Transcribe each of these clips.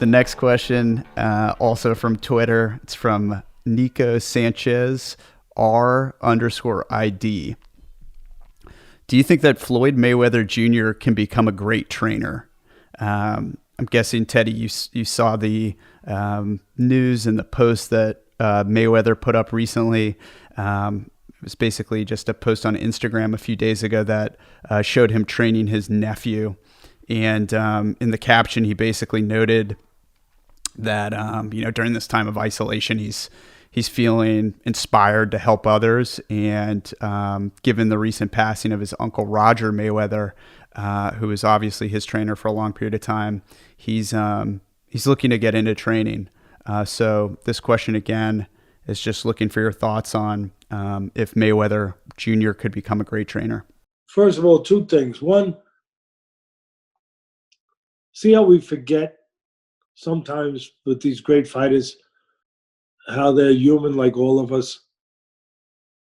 The next question, also from Twitter. It's from Nico Sanchez, R_ID. Do you think that Floyd Mayweather Jr. can become a great trainer? I'm guessing, Teddy, you saw the news and the post that Mayweather put up recently. It was basically just a post on Instagram a few days ago that showed him training his nephew. And in the caption, he basically noted that during this time of isolation, he's feeling inspired to help others. And given the recent passing of his uncle Roger Mayweather, who was obviously his trainer for a long period of time, he's looking to get into training. So this question again is just looking for your thoughts on if Mayweather Jr. could become a great trainer. First of all, two things. One, see how we forget sometimes with these great fighters how they're human like all of us.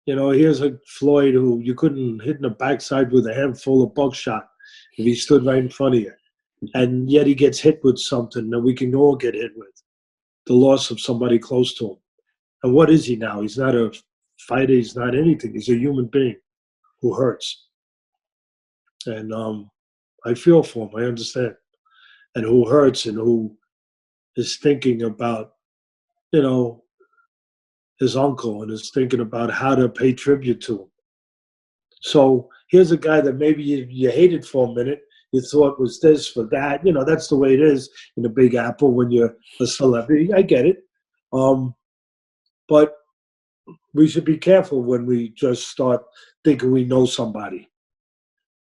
You know, here's a Floyd who you couldn't hit in the backside with a handful of buckshot if he stood right in front of you. And yet he gets hit with something that we can all get hit with, the loss of somebody close to him. And what is he now? He's not a fighter. He's not anything. He's a human being who hurts. And I feel for him. I understand. And who hurts and who is thinking about, his uncle and is thinking about how to pay tribute to him. So here's a guy that maybe you hated for a minute. You thought was this for that. That's the way it is in the Big Apple when you're a celebrity. I get it. But we should be careful when we just start thinking we know somebody.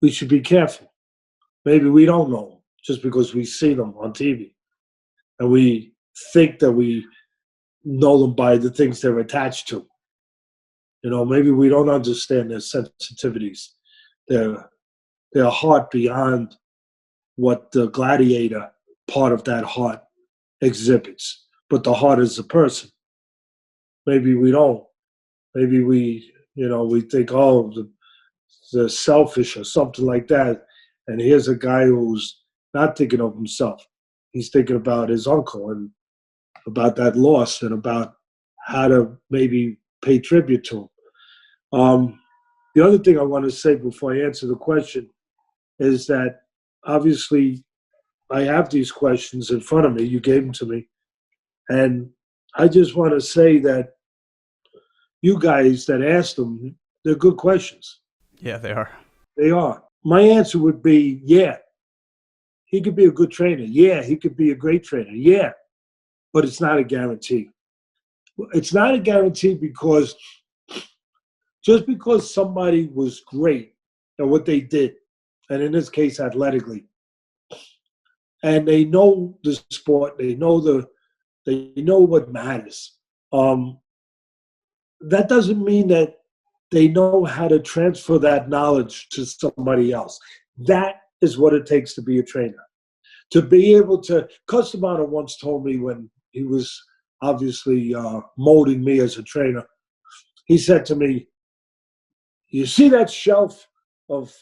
We should be careful. Maybe we don't know them just because we see them on TV. And we think that we know them by the things they're attached to. Maybe we don't understand their sensitivities, their heart beyond what the gladiator part of that heart exhibits. But the heart is a person. Maybe we don't. Maybe we think, oh, they're selfish or something like that. And here's a guy who's not thinking of himself. He's thinking about his uncle and about that loss and about how to maybe pay tribute to him. The other thing I want to say before I answer the question is that obviously I have these questions in front of me. You gave them to me. And I just want to say that you guys that asked them, they're good questions. Yeah, they are. They are. My answer would be, yeah, he could be a good trainer. Yeah, he could be a great trainer. Yeah, but it's not a guarantee. It's not a guarantee because just because somebody was great at what they did, and in this case athletically, and they know the sport, they know what matters. That doesn't mean that they know how to transfer that knowledge to somebody else. That is what it takes to be a trainer. To be able to, Customato once told me when he was obviously molding me as a trainer, he said to me, you see that shelf of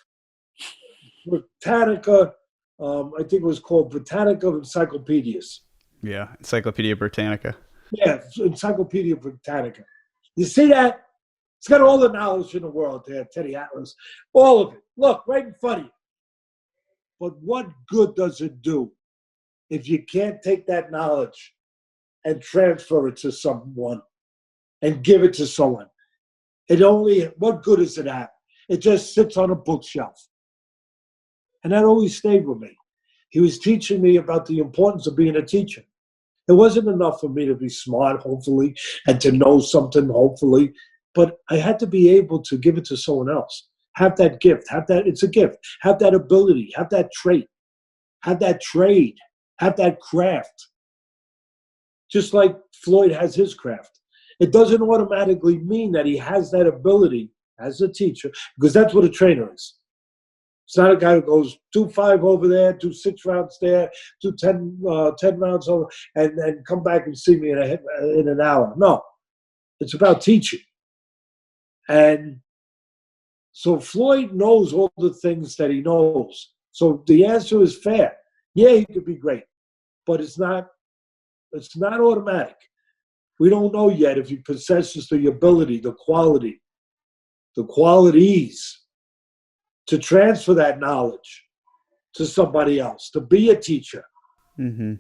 Britannica, I think it was called Britannica Encyclopedias. Yeah, Encyclopedia Britannica. Yeah, Encyclopedia Britannica. You see that? It's got all the knowledge in the world there, Teddy Atlas. All of it. Look, right in front of you. But what good does it do if you can't take that knowledge and transfer it to someone and give it to someone? What good does it have? It just sits on a bookshelf. And that always stayed with me. He was teaching me about the importance of being a teacher. It wasn't enough for me to be smart, hopefully, and to know something, hopefully, but I had to be able to give it to someone else. Have that gift, it's a gift. Have that ability, have that trait, have that trade, have that craft. Just like Floyd has his craft. It doesn't automatically mean that he has that ability as a teacher, because that's what a trainer is. It's not a guy who goes 2-5 over there, do 6 rounds there, do 10 rounds over, and come back and see me in an hour. No, it's about teaching. And so Floyd knows all the things that he knows. So the answer is fair. Yeah, he could be great. but it's not automatic. We don't know yet if he possesses the ability, the qualities to transfer that knowledge to somebody else, to be a teacher, to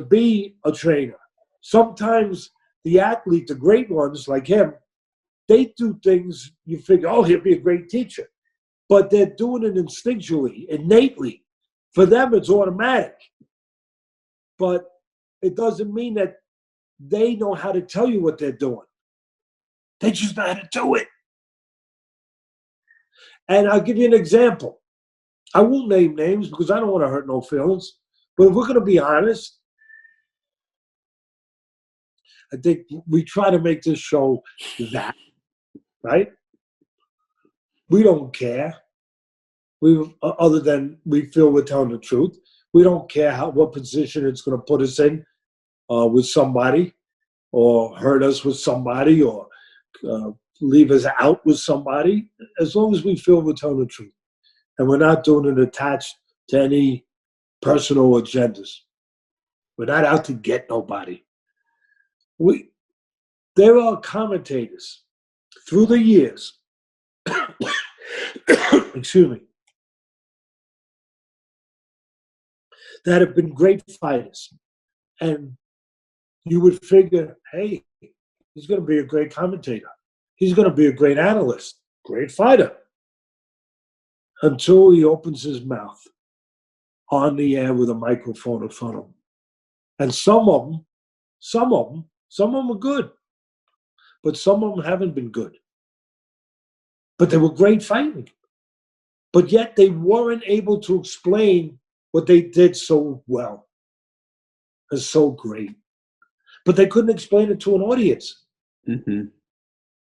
be a trainer. Sometimes the athlete, the great ones like him, they do things you figure, oh, he'll be a great teacher. But they're doing it instinctually, innately. For them, it's automatic. But it doesn't mean that they know how to tell you what they're doing. They just know how to do it. And I'll give you an example. I won't name names because I don't want to hurt no feelings. But if we're going to be honest, I think we try to make this show that, right? We don't care. Other than we feel we're telling the truth. We don't care what position it's going to put us in with somebody, or hurt us with somebody, or leave us out with somebody, as long as we feel we're telling the truth. And we're not doing it attached to any personal agendas. We're not out to get nobody. There are commentators through the years, excuse me, that have been great fighters. And you would figure, hey, he's going to be a great commentator. He's going to be a great analyst, great fighter. Until he opens his mouth on the air with a microphone in front of him. And some of them are good. But some of them haven't been good. But they were great fighting. But yet they weren't able to explain what they did so well and so great. But they couldn't explain it to an audience.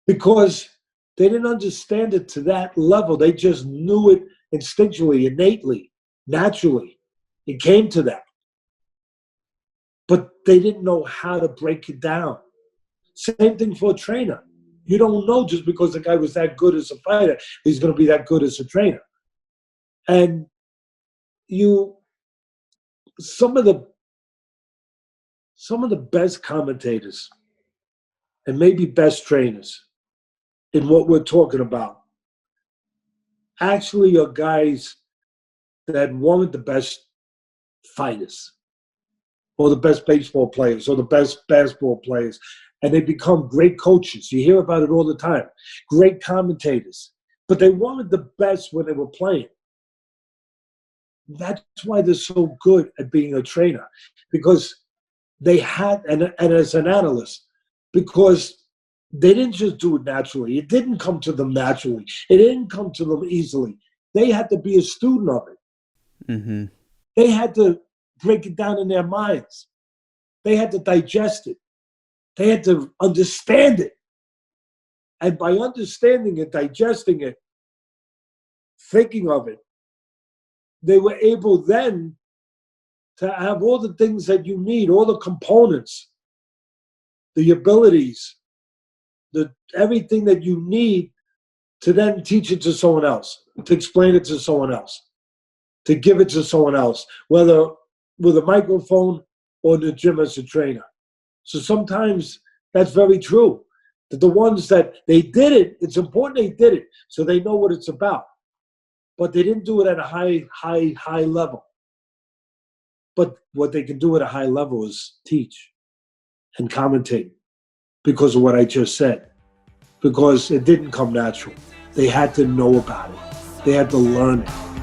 Because they didn't understand it to that level. They just knew it instinctually, innately, naturally. It came to them. But they didn't know how to break it down. Same thing for a trainer. You don't know just because the guy was that good as a fighter, he's going to be that good as a trainer. And some of the best commentators and maybe best trainers in what we're talking about actually are guys that weren't the best fighters or the best baseball players or the best basketball players, and they become great coaches. You hear about it all the time. Great commentators. But they weren't the best when they were playing. That's why they're so good at being a trainer, because they had, and as an analyst, because they didn't just do it naturally. It didn't come to them naturally. It didn't come to them easily. They had to be a student of it. They had to break it down in their minds. They had to digest it. They had to understand it. And by understanding it, digesting it, thinking of it, they were able then to have all the things that you need, all the components, the abilities, everything that you need to then teach it to someone else, to explain it to someone else, to give it to someone else, whether with a microphone or in the gym as a trainer. So sometimes that's very true. That the ones that they did it, it's important they did it so they know what it's about. But they didn't do it at a high level. But what they can do at a high level is teach and commentate because of what I just said. Because it didn't come natural. They had to know about it. They had to learn it.